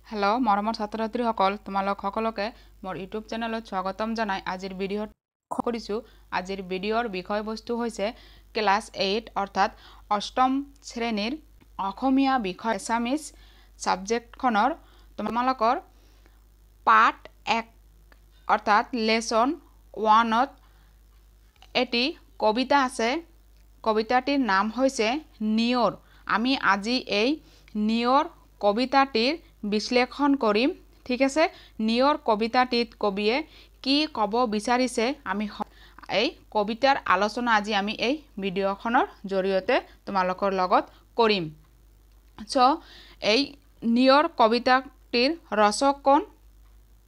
hello मरমৰ ছাত্ৰ-ছাত্ৰীসকল তোমালোক সকলোকে মোৰ ইউটিউব চেনেলত স্বাগতম জনাই আজিৰ ভিডিঅ'ত কৰিছো আজিৰ ভিডিঅ'ৰ বিষয়বস্তু হৈছে ক্লাস 8 অৰ্থাৎ অষ্টম শ্ৰেণীৰ অসমীয়া বিষয় এছামিজ সাবজেক্টখনৰ তোমালোকৰ পাৰ্ট 1 অৰ্থাৎ লেসন 1ত এটি কবিতা আছে কবিতাটিৰ নাম হৈছে নিয়ৰ আমি আজি এই নিয়ৰ কবিতাটিৰ বিশ্লেষণ কৰিম ঠিক আছে নিয়ৰ কবিতাটিত কবিয়ে কি কব বিচাৰিছে আমি এই কবিতাৰ আলোচনা আজি আমি এই ভিডিঅ'খনৰ জৰিয়তে তোমালোকৰ লগত কৰিম সো এই নিয়ৰ কবিতাটিৰ ৰচক কোন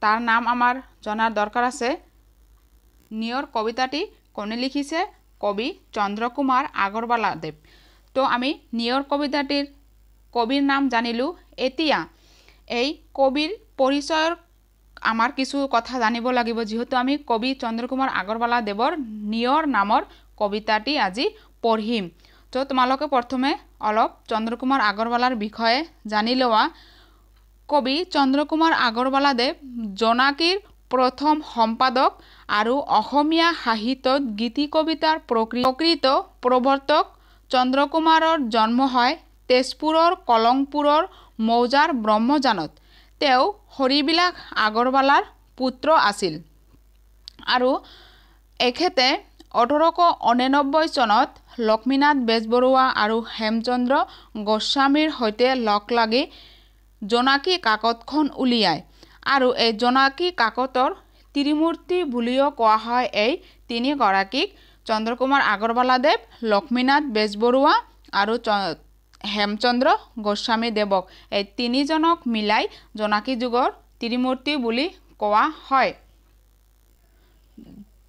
তাৰ নাম আমাৰ জনাৰ দৰকাৰ আছে নিয়ৰ কবিতাটি কোনে লিখিছে কবি চন্দ্ৰকুমাৰ আগৰৱালা দেৱ তো আমি নিয়ৰ কবিতাটিৰ কবিৰ নাম জানিলো এতিয়া এই কবিৰ পৰিচয়ৰ আমাৰ কিছু কথা জানিব লাগিব যেহেতু আমি কবি চন্দ্ৰকুমাৰ আগৰৱালা দেৱৰ নিয়ৰ নামৰ কবিতাটি আজি পঢ়িম তো তোমালোকে প্ৰথমে অলপ চন্দ্ৰকুমাৰ আগৰৱালাৰ বিষয়ে জানি লোৱা কবি চন্দ্ৰকুমাৰ আগৰৱালা দেৱ জোনাকীৰ প্ৰথম সম্পাদক আৰু অসমীয়া সাহিত্যত গীতি কবিতাৰ প্ৰকৃত প্ৰৱৰ্তক চন্দ্ৰকুমাৰৰ জন্ম হয় তেজপুৰৰ কলংপুৰৰ মৌজাৰ ব্ৰহ্মজানত তেওঁ হৰিবিলাস আগৰৱালাৰ পুত্ৰ আছিল আৰু এখেতে 1899 চনত লক্ষ্মীনাথ বেজবৰুৱা আৰু হেমচন্দ্ৰ গোস্বামীৰ সৈতে লগ লাগি জোনাকী কাকতখন উলিয়ায় আৰু এই জোনাকী কাকতৰ ত্ৰিমূৰ্তি বুলিও কোৱা হয় এই তিনিগৰাকীক চন্দ্ৰকুমাৰ আগৰৱালা দেৱ লক্ষ্মীনাথ বেজবৰুৱা আৰু হেমচন্দ্ৰ গোস্বামী দেৱক এই তিনিজনক মিলাই জোনাকী যুগৰ ত্ৰিমূৰ্তি বুলি কোৱা হয়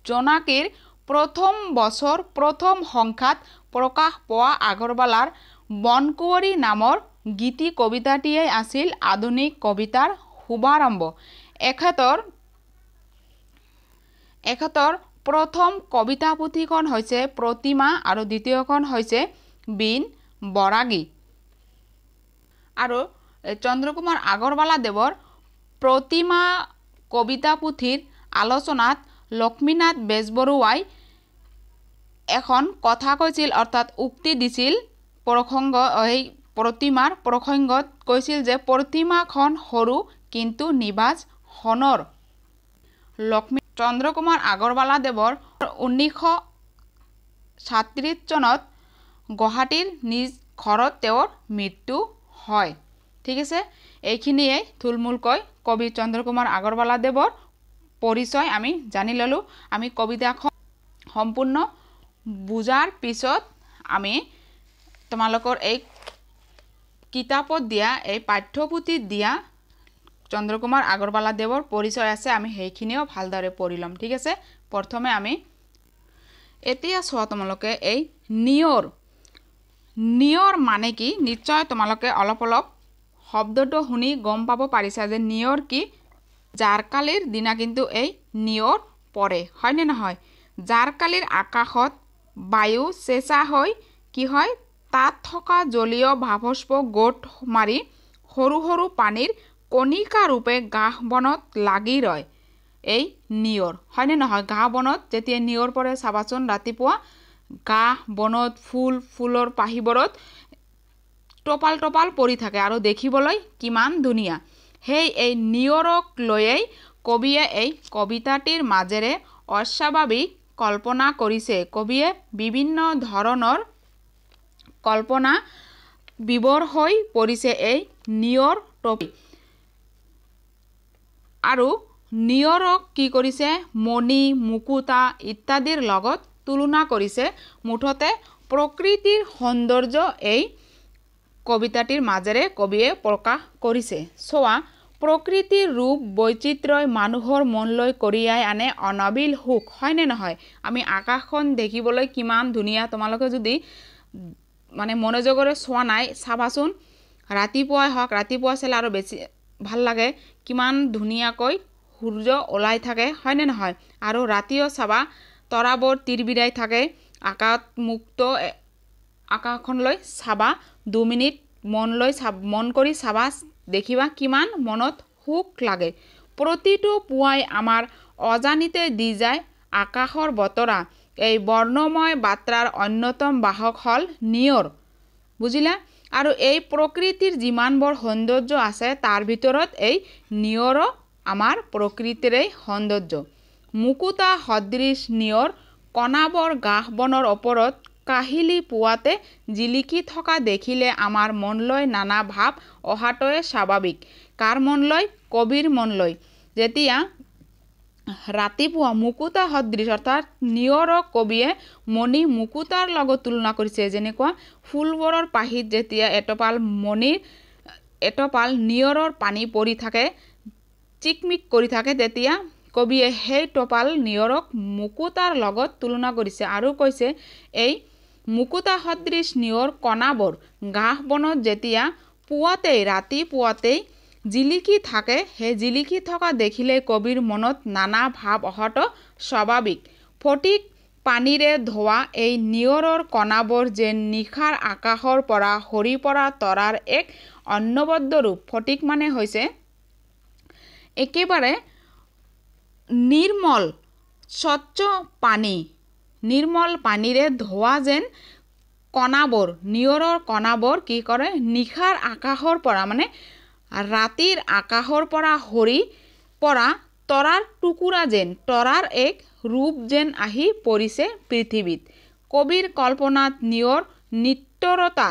জোনাকীৰ প্ৰথম বছৰ প্ৰথম সংখ্যাত প্ৰকাশ পোৱা আগৰৱালাৰ বনকুঁৱৰী নামৰ গীতি কবিতাটিয়ে আছিল আধুনিক কবিতাৰ শুভাৰম্ভ এখেতৰ প্ৰথম কবিতা পুথিখন হৈছে প্ৰতিমা আৰু দ্বিতীয়খন হৈছে বিন বৰাগী আৰু চন্দ্ৰকুমাৰ আগৰৱালা দেৱৰ প্ৰতিমা কবিতা পুথিৰ আলোচনাত লক্ষ্মীনাথ বেজবৰুৱাই এখন কথা কৈছিল অৰ্থাৎ উক্তি দিছিল প্ৰসংগ এই প্ৰতিমাৰ প্ৰসংগত কৈছিল যে প্ৰতিমাখন সৰু কিন্তু নিবাজ হনৰ লক্ষ্মী চন্দ্ৰকুমাৰ আগৰৱালা দেৱৰ 1937 চনত গুৱাহাটীৰ নিজ ঘৰত তেওঁৰ মৃত্যু হয় ঠিক আছে এইখিনিয়ে থুলমূলকৈ কবি চন্দ্ৰকুমাৰ আগৰৱালা দেৱৰ পৰিচয় আমি জানি ললো আমি কবিতাখন সম্পূৰ্ণ বুজাৰ পিছত আমি তোমালোকৰ এই কিতাপত দিয়া এই পাঠ্যপুথিত দিয়া চন্দ্ৰকুমাৰ আগৰৱালা দেৱৰ পৰিচয় আছে আমি সেইখিনিও ভালদৰে পঢ়ি লম ঠিক আছে প্ৰথমে আমি এতিয়া চোৱা তোমালোকে এই নিয়ৰ মানে কি নিশ্চয় তোমালোকে অলপ শব্দটো শুনি গম পাব পাৰিছা যে নিয়ৰ কি জাৰকালিৰ দিনা কিন্তু এই নিয়ৰ পৰে হয় নে নহয় জাৰকালিৰ আকাশত বায়ু চেঁচা হৈ কি হয় তাত থকা জলীয় ভাৱস্প গোট মাৰি সৰু সৰু পানীৰ কণিকা ৰূপে গাহ বনত লাগি ৰয় এই নিয়ৰ হয় নে নহয় গাহ বনত যেতিয়া নিয়ৰ পৰে চাবাচোন ৰাতিপুৱা গাহ বনত ফুলৰ পাহিবোৰত টপাল টপাল পৰি থাকে আৰু দেখিবলৈ কিমান ধুনীয়া সেই এই নিয়ৰক লৈয়ে কবিয়ে এই কবিতাটিৰ মাজেৰে অস্বাভাৱিক কল্পনা কৰিছে কবিয়ে বিভিন্ন ধৰণৰ কল্পনা বিবৰ হৈ পৰিছে এই নিয়ৰ টপি আৰু নিয়ৰক কি কৰিছে মণি মুকুতা ইত্যাদিৰ লগত তুলনা কৰিছে মুঠতে প্ৰকৃতিৰ সৌন্দৰ্য এই কবিতাটিৰ মাজেৰে কবিয়ে প্ৰকাশ কৰিছে সোৱা প্ৰকৃতিৰ ৰূপ বৈচিত্ৰ্যই মানুহৰ মনলৈ কঢ়িয়াই আনে অনাবিল সুখ হয় নে নহয় আমি আকাশখন দেখিবলৈ কিমান ধুনীয়া তোমালোকে যদি মানে মনোযোগৰে চোৱা নাই চাবাচোন ৰাতিপুৱাই হওক ৰাতিপুৱা চালে আৰু বেছি ভাল লাগে কিমান ধুনীয়াকৈ সূৰ্য ওলাই থাকে হয় নে নহয় আৰু ৰাতিও চাবা তৰাবোৰ তিৰবিৰাই থাকে আকাশত মুক্ত আকাশখনলৈ চাবা 2 মিনিট মন কৰি চাবা দেখিবা কিমান মনত সুখ লাগে প্ৰতিটো পুৱাই আমাৰ অজানিতে দি যায় আকাশৰ বতৰা এই বৰ্ণময় বাৰ্তাৰ অন্যতম বাহক হল নিয়ৰ বুজিলা আৰু এই প্ৰকৃতিৰ যিমানবোৰ সৌন্দৰ্য আছে তাৰ ভিতৰত এই নিয়ৰ আমাৰ প্ৰকৃতিৰে সৌন্দৰ্য মুকুতা সদৃশ নিয়ৰ কণাবৰ গাহবনৰ ওপৰত কাহিলি পুৱাতে জিলিকি থকা দেখিলে আমাৰ মনলৈ নানা ভাৱ অহাটোৱে স্বাভাৱিক কাৰ মনলৈ কবিৰ মনলৈ যেতিয়া ৰাতিপুৱা মুকুতা সদৃশ অৰ্থাৎ নিয়ৰক কবিয়ে মণি মুকুতাৰ লগত তুলনা কৰিছে যেনেকুৱা ফুলবোৰৰ পাহিত যেতিয়া এটপাল নিয়ৰৰ পানী পৰি থাকে চিকমিক কৰি থাকে তেতিয়া কবিয়ে সেই টপাল নিয়ৰক মুকুতাৰ লগত তুলনা কৰিছে আৰু কৈছে এই মুকুতা সদৃশ নিয়ৰ কণাবোৰ গাহবনত যেতিয়া ৰাতিপুৱাতেই জিলিকি থাকে সেই জিলিকি থকা দেখিলে কবিৰ মনত নানা ভাৱ অহাটো স্বাভাৱিক ফটিক পানীৰে ধোৱা এই নিয়ৰৰ কণাবোৰ যেন নিশাৰ আকাশৰ পৰা সৰি পৰা তৰাৰ এক অনবদ্য ৰূপ ফটিক মানে হৈছে একেবাৰে নিৰ্মল স্বচ্ছ পানী নিৰ্মল পানীৰে ধোৱা যেন কণাবোৰ নিয়ৰৰ কণাবোৰ কি কৰে নিশাৰ আকাশৰ পৰা মানে ৰাতিৰ আকাশৰ পৰা সৰি পৰা তৰাৰ টুকুৰা যেন তৰাৰ এক ৰূপ যেন আহি পৰিছে পৃথিৱীত কবিৰ কল্পনাত নিয়ৰ নিত্যৰতা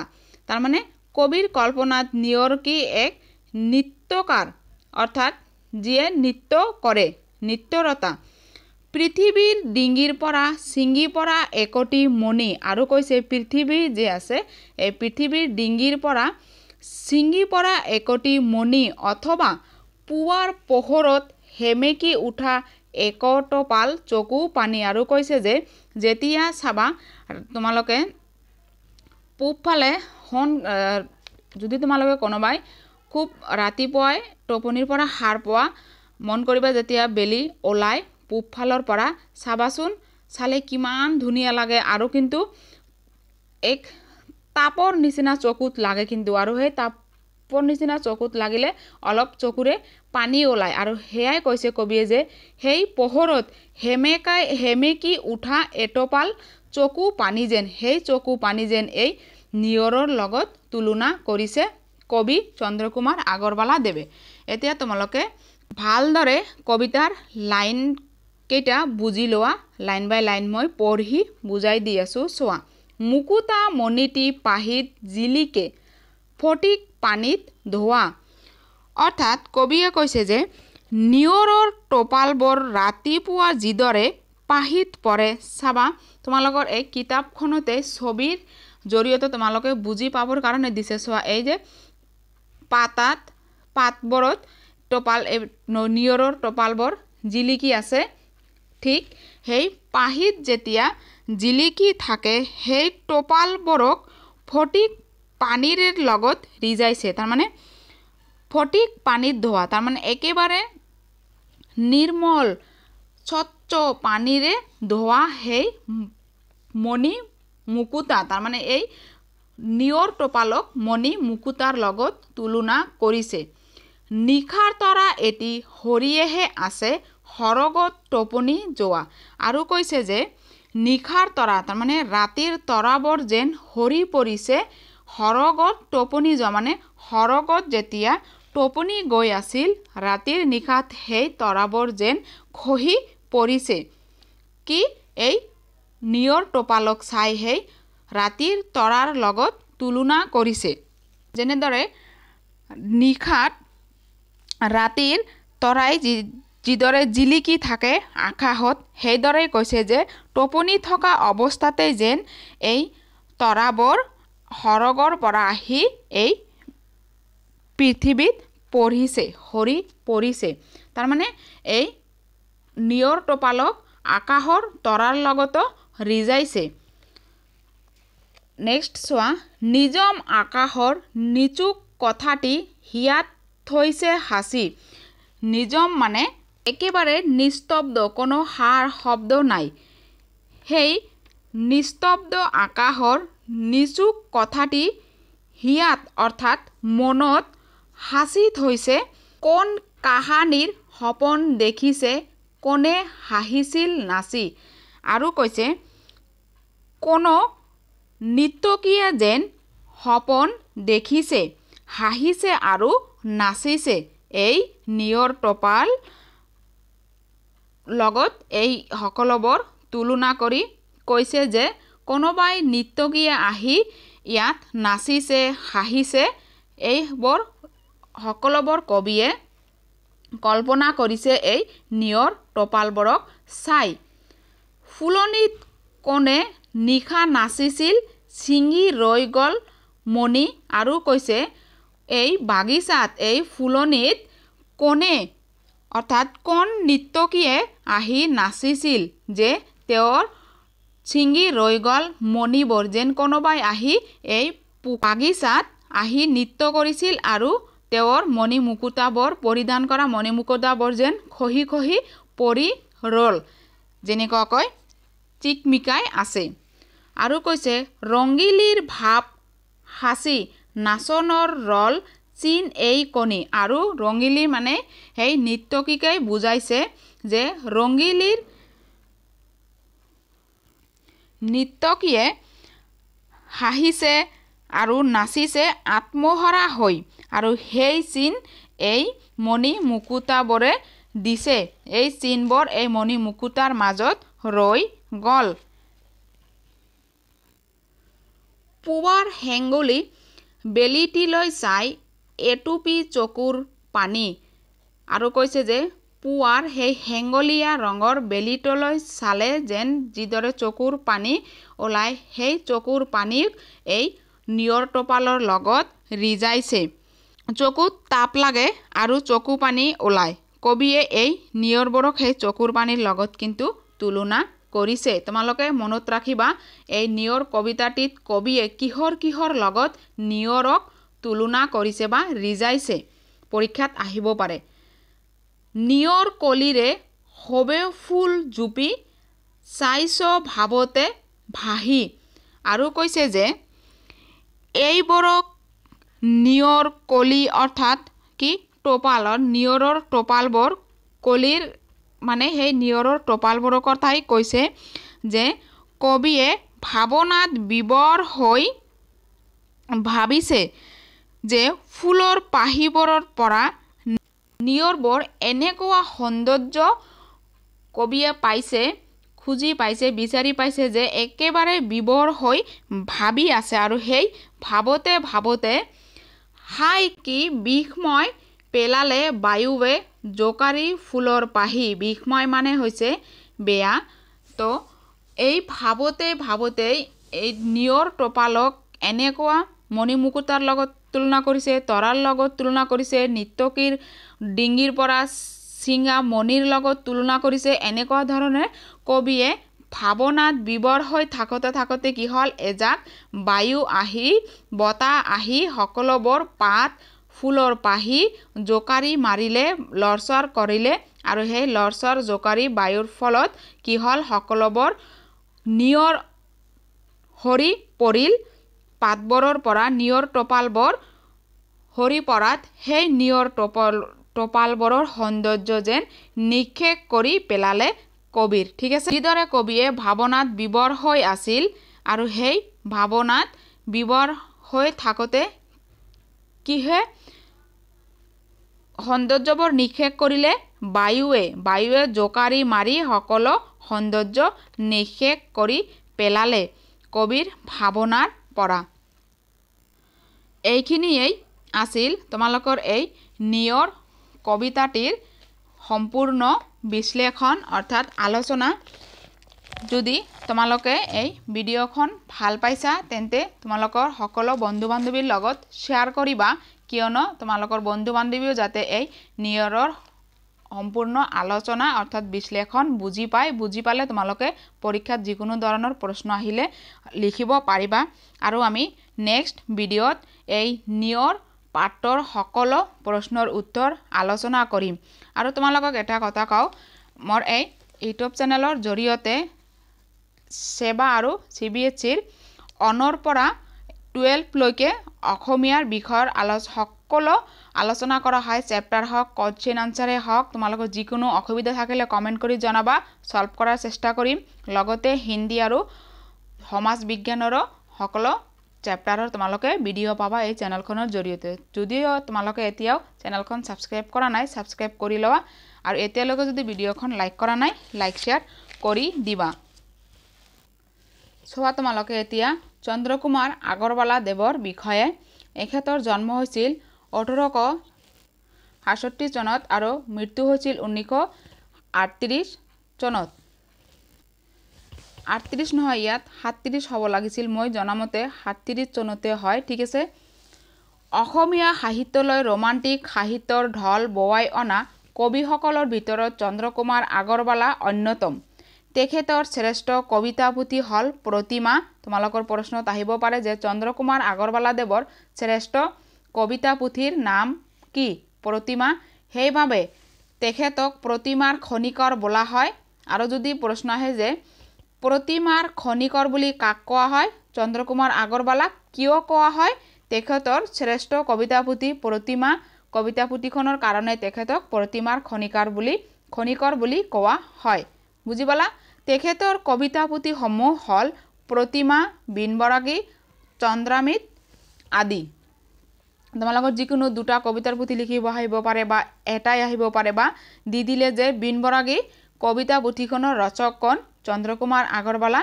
তাৰ মানে কবিৰ কল্পনাত নিয়ৰ কি এক নিত্যকাৰ অৰ্থাৎ যিয়ে নৃত্য কৰে নিত্যৰতা পৃথিৱীৰ ডিঙিৰ পৰা ছিঙি পৰা একটি মণি আৰু কৈছে পৃথিৱী যে আছে এই পৃথিৱীৰ ডিঙিৰ পৰা ছিঙি পৰা একটি মণি অথবা পুৱাৰ পোহৰত হেমেকি উঠা একটপাল চকু পানী আৰু কৈছে যে যেতিয়া চাবা তোমালোকে পূবফালে যদি তোমালোকে কোনোবাই খুব ৰাতিপুৱাই টোপনিৰ পৰা সাৰ পোৱা মন কৰিবা যেতিয়া বেলি ওলাই পূবফালৰ পৰা চাবাচোন চালে কিমান ধুনীয়া লাগে আৰু কিন্তু এক তাপৰ নিচিনা চকুত লাগে কিন্তু আৰু সেই তাপৰ নিচিনা চকুত লাগিলে অলপ চকুৰে পানী ওলাই আৰু হেয়াই কৈছে কবিয়ে যে সেই পোহৰত হেমেকি উঠা এটপাল চকু পানী যেন সেই চকু পানী যেন এই নিয়ৰৰ লগত তুলনা কৰিছে কবি চন্দ্ৰকুমাৰ আগৰৱালা দেৱে এতিয়া তোমালোকে ভালদৰে কবিতাৰ লাইন কেইটা বুজি লোৱা লাইন বাই লাইন মই পঢ়ি বুজাই দি আছো চোৱা মুকুতা মণিটি পাহিত জিলিকে ফটিক পানীত ধোৱা অৰ্থাৎ কবিয়ে কৈছে যে নিয়ৰৰ টপালবোৰ ৰাতিপুৱা যিদৰে পাহিত পৰে চাবা তোমালোকৰ এই কিতাপখনতে ছবিৰ জৰিয়তে তোমালোকে বুজি পাবৰ কাৰণে দিছে চোৱা এই যে পাতবোৰত টপাল নিয়ৰৰ টপালবোৰ জিলিকি আছে ঠিক সেই পাহিত যেতিয়া জিলিকি থাকে সেই টপালবোৰক ফটিক পানীৰ লগত ৰিজাইছে তাৰমানে ফটিক পানীত ধোৱা তাৰমানে একেবাৰে নিৰ্মল স্বচ্ছ পানীৰে ধোৱা সেই মণি মুকুতা তাৰমানে এই নিয়ৰ টপালক মণি মুকুতাৰ লগত তুলনা কৰিছে নিখাৰ তৰা এটি হৰিয়েহে আছে হৰগত টোপনি যোৱা আৰু কৈছে যে নিখাৰ তৰা তাৰমানে ৰাতিৰ তৰাবোৰ যেন হৰি পৰিছে হৰগত টোপনি যোৱা মানে হৰগত যেতিয়া টোপনি গৈ আছিল ৰাতিৰ নিশাত সেই তৰাবোৰ যেন খহি পৰিছে কি এই নিয়ৰ টপালক চাই সেই ৰাতিৰ তৰাৰ লগত তুলনা কৰিছে যেনেদৰে নিশাত ৰাতিৰ তৰাই যিদৰে জিলিকি থাকে আকাশত সেইদৰে কৈছে যে টোপনি থকা অৱস্থাতে যেন এই তৰাবোৰ হৰগৰ পৰা আহি এই পৃথিৱীত হৰি পৰিছে তাৰমানে এই নিয়ৰ টপালক আকাশৰ তৰাৰ লগতো ৰিজাইছে নেক্সট চোৱা নিজম আকাশৰ নিচুক কথাটি হিয়াত থৈছে হাসি নিজম মানে একেবাৰে নিস্তব্ধ কোনো সাৰ শব্দ নাই সেই নিস্তব্ধ আকাশৰ নিচুক কথাটি হিয়াত অৰ্থাৎ মনত সাঁচি থৈছে কোন কাহানিৰ সপোন দেখিছে কোনে হাঁহিছিল নাচি আৰু কৈছে কোনো নৃত্যকীয়ে যেন সপোন দেখিছে হাঁহিছে আৰু নাচিছে এই নিয়ৰ টপাল লগত এই সকলোবোৰ তুলনা কৰি কৈছে যে কোনোবাই নৃত্যকীয়ে আহি ইয়াত নাচিছে হাঁহিছে এইবোৰ সকলোবোৰ কবিয়ে কল্পনা কৰিছে এই নিয়ৰ টপালবোৰক চাই ফুলনিত কোনে নিশা নাচিছিল ছিঙি ৰৈ গ'ল মণি আৰু কৈছে এই বাগিচাত এই ফুলনিত কোনে অৰ্থাৎ কোন নৃত্যকীয়ে আহি নাচিছিল যে তেওঁৰ ছিঙি ৰৈ গ'ল মণিবোৰ যেন কোনোবাই আহি এই বাগিচাত আহি নৃত্য কৰিছিল আৰু তেওঁৰ মণি মুকুতাবোৰ পৰিধান কৰা মণি মুকুতাবোৰ যেন খহি খহি পৰি ৰ'ল যেনেকুৱাকৈ চিকমিকাই আছে আৰু কৈছে ৰংগিলীৰ ভাৱ সাঁচি নাচনৰ ৰল চিন এই কণী আৰু ৰংগিলী মানে সেই নৃত্যকীকে বুজাইছে যে ৰংগিলীৰ নৃত্যকীয়ে হাঁহিছে আৰু নাচিছে আত্মহাৰা হৈ আৰু সেই চিন এই মণি মুকুতাবোৰে দিছে এই চিনবোৰ এই মণি মুকুতাৰ মাজত ৰৈ গ'ল পুৱাৰ হেংগুলি বেলিটিলৈ চাই এটুপি চকুৰ পানী আৰু কৈছে যে পুৱাৰ সেই হেংগলীয়া ৰঙৰ বেলিটোলৈ চালে যেন যিদৰে চকুৰ পানী ওলাই সেই চকুৰ পানী এই নিয়ৰ টপালৰ লগত ৰিজাইছে চকুত তাপ লাগে আৰু চকু পানী ওলায় কবিয়ে এই নিয়ৰবোৰক সেই চকুৰ পানীৰ লগত কিন্তু তুলনা কৰিছে তোমালোকে মনত ৰাখিবা এই নিয়ৰ কবিতাটিত কবিয়ে কিহৰ লগত নিয়ৰক তুলনা কৰিছে বা ৰিজাইছে পৰীক্ষাত আহিব পাৰে নিয়ৰ কলিৰে হবে ফুল জুপি চাইছ ভাবতে ভাহি আৰু কৈছে যে এইবোৰক নিয়ৰ কলি অৰ্থাৎ কি টপালৰ নিয়ৰৰ টপালবোৰ কলিৰ মানে সেই নিয়ৰৰ টপালবোৰৰ কথাই কৈছে যে কবিয়ে ভাৱনাত বিবৰ হৈ ভাবিছে যে ফুলৰ পাহিবোৰৰ পৰা নিয়ৰবোৰ এনেকুৱা সৌন্দৰ্য কবিয়ে পাইছে খুজি পাইছে বিচাৰি পাইছে যে একেবাৰে বিবৰ হৈ ভাবি আছে আৰু সেই ভাবতে ভাবতে হাই কি বিষময় পেলালে বায়ুৱে জোকাৰি ফুলৰ পাহি বিষময় মানে হৈছে বেয়া তো এই ভাবতে ভাবতে এই নিয়ৰ টপালক এনেকুৱা মণি মুকুতাৰ লগত তুলনা কৰিছে তৰাৰ লগত তুলনা কৰিছে নৃত্যকীৰ ডিঙিৰ পৰা চিঙা মণিৰ লগত তুলনা কৰিছে এনেকুৱা ধৰণে কবিয়ে ভাৱনাত বিবৰ হৈ থাকোতে কি হ'ল এজাক বায়ু আহি বতাহ আহি সকলোবোৰ পাত ফুলৰ পাহি জোকাৰি মাৰিলে লৰচৰ কৰিলে আৰু সেই লৰচৰ জোকাৰি বায়ুৰ ফলত কি হ'ল সকলোবোৰ নিয়ৰ হৰি পৰিল পাতবোৰৰ পৰা নিয়ৰ টপালবোৰ হৰি পৰাত সেই নিয়ৰ টপালবোৰৰ সৌন্দৰ্য যেন নিক্ষেপ কৰি পেলালে কবিৰ ঠিক আছে যিদৰে কবিয়ে ভাৱনাত বিবৰ হৈ আছিল আৰু সেই ভাৱনাত বিবৰ হৈ থাকোতে কিহে সৌন্দৰ্যবোৰ নিক্ষেপ কৰিলে বায়ুৱে জোকাৰি মাৰি সকলো সৌন্দৰ্য নিক্ষেপ কৰি পেলালে কবিৰ ভাৱনাৰ পৰা এইখিনিয়েই আছিল তোমালোকৰ এই নিয়ৰ কবিতাটিৰ সম্পূৰ্ণ বিশ্লেষণ অৰ্থাৎ আলোচনা যদি তোমালোকে এই ভিডিঅ'খন ভাল পাইছা তেন্তে তোমালোকৰ সকলো বন্ধু বান্ধৱীৰ লগত শ্বেয়াৰ কৰিবা কিয়নো তোমালোকৰ বন্ধু বান্ধৱীও যাতে এই নিয়ৰৰ সম্পূৰ্ণ আলোচনা অৰ্থাৎ বিশ্লেষণ বুজি পালে তোমালোকে পৰীক্ষাত যিকোনো ধৰণৰ প্ৰশ্ন আহিলে লিখিব পাৰিবা আৰু আমি নেক্সট ভিডিঅ'ত এই নিয়ৰ পাঠৰ সকলো প্ৰশ্নৰ উত্তৰ আলোচনা কৰিম আৰু তোমালোকক এটা কথা কওঁ মোৰ এই ইউটিউব চেনেলৰ জৰিয়তে সেৱা আৰু CBSEৰ 1 পৰা 12 লৈকে অসমীয়াৰ বিষয়ৰ সকলো আলোচনা কৰা হয় চেপ্টাৰ হওক কোৱেশ্চন আনসাৰে হওক তোমালোকৰ যিকোনো অসুবিধা থাকিলে কমেন্ট কৰি জনাবা সলভ কৰাৰ চেষ্টা কৰিম লগতে হিন্দী আৰু সমাজ বিজ্ঞানৰো সকলো চেপ্টাৰৰ তোমালোকে ভিডিও পাবা এই চেনেলখনৰ জৰিয়তে যদিও তোমালোকে এতিয়াও চেনেলখন সাবস্ক্ৰাইব কৰা নাই সাবস্ক্ৰাইব কৰি লবা আৰু এতিয়ালৈকে যদি ভিডিওখন লাইক কৰা নাই লাইক শেয়াৰ কৰি দিবা সোৱা তোমালোকে এতিয়া চন্দ্ৰকুমাৰ আগৰৱালা দেৱৰ বিষয়ে এখেতৰ জন্ম হৈছিল 1867 চনত আৰু মৃত্যু হৈছিল 1938 চনত 38 নহয় ইয়াত 37 হ'ব লাগিছিল মই জনামতে 37 চনতে হয় ঠিক আছে অসমীয়া সাহিত্যলৈ ৰোমান্টিক সাহিত্যৰ ঢল বৱাই অনা কবিসকলৰ ভিতৰত চন্দ্ৰকুমাৰ আগৰৱালা অন্যতম তেখেতৰ শ্ৰেষ্ঠ কবিতা পুথি হল প্ৰতিমা তোমালোকৰ প্ৰশ্নত আহিব পাৰে যে চন্দ্ৰকুমাৰ আগৰৱালা দেৱৰ শ্ৰেষ্ঠ কবিতা পুথিৰ নাম কি প্ৰতিমা সেইভাবে তেখেতক প্ৰতিমাৰ খনিকৰ বোলা হয় আৰু যদি প্ৰশ্ন আহে যে প্ৰতিমাৰ খনিকৰ বুলি কাক কোৱা হয় চন্দ্ৰকুমাৰ আগৰৱালা কিয় কোৱা হয় তেখেতৰ শ্ৰেষ্ঠ কবিতা পুথি প্ৰতিমা কবিতা পুথিখনৰ কাৰণে তেখেতক প্ৰতিমাৰ খনিকৰ বুলি কোৱা হয় বুজি পালা তেখেতৰ কবিতা পুথি সমূহ হল প্ৰতিমা বিনবৰাগী চন্দ্ৰামিত আদি তোমালোকৰ যিকোনো দুটা কবিতাৰ পুথি লিখিব আহিব পাৰে বা এটাই আহিব পাৰে বা দি দিলে যে বিনবৰাগী কবিতা পুথিখনৰ ৰচক কোন চন্দ্ৰকুমাৰ আগৰৱালা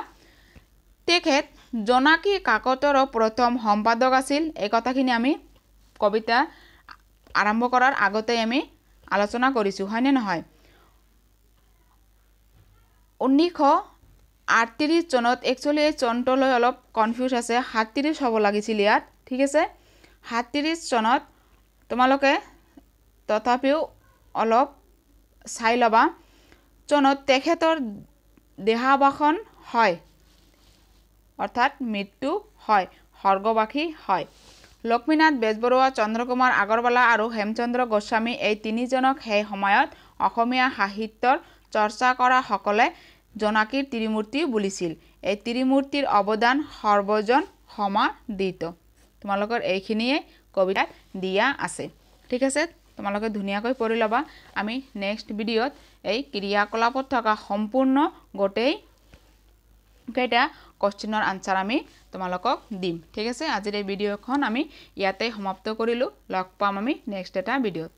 তেখেত জোনাকী কাকতৰ প্ৰথম সম্পাদক আছিল এই কথাখিনি আমি কবিতা আৰম্ভ কৰাৰ আগতে আমি আলোচনা কৰিছো হয়নে নহয় 1938 চনত একচুয়ালি এই চনটোলৈ অলপ কনফিউজ আছে 37 হ'ব লাগিছিল ইয়াত ঠিক আছে 37 চনত তোমালোকে তথাপিও অলপ চাই লবা চনত তেখেতৰ দেহাবসান হয় অৰ্থাৎ মৃত্যু হয় স্বৰ্গবাসী হয় লক্ষ্মীনাথ বেজবৰুৱা চন্দ্ৰকুমাৰ আগৰৱালা আৰু হেমচন্দ্ৰ গোস্বামী এই তিনিজনক সেই সময়ত অসমীয়া সাহিত্যৰ চৰ্চা কৰা সকলে জোনাকীৰ ত্ৰিমূৰ্তি বুলিছিল এই ত্ৰিমূৰ্তিৰ অৱদান সৰ্বজন সমাদিত তোমালোকৰ এইখিনিয়ে কবিতাত দিয়া আছে ঠিক আছে তোমালোকে ধুনীয়াকৈ পঢ়ি লবা আমি নেক্সট ভিডিওত এই ক্ৰিয়াকলাপত থকা সম্পূৰ্ণ গোটেই কেইটা কোৱেশ্চনৰ আনসাৰ আমি তোমালোকক দিম ঠিক আছে আজিৰ এই ভিডিওখন আমি ইয়াতে সমাপ্ত কৰিলো লগ পাম আমি নেক্সট এটা ভিডিওত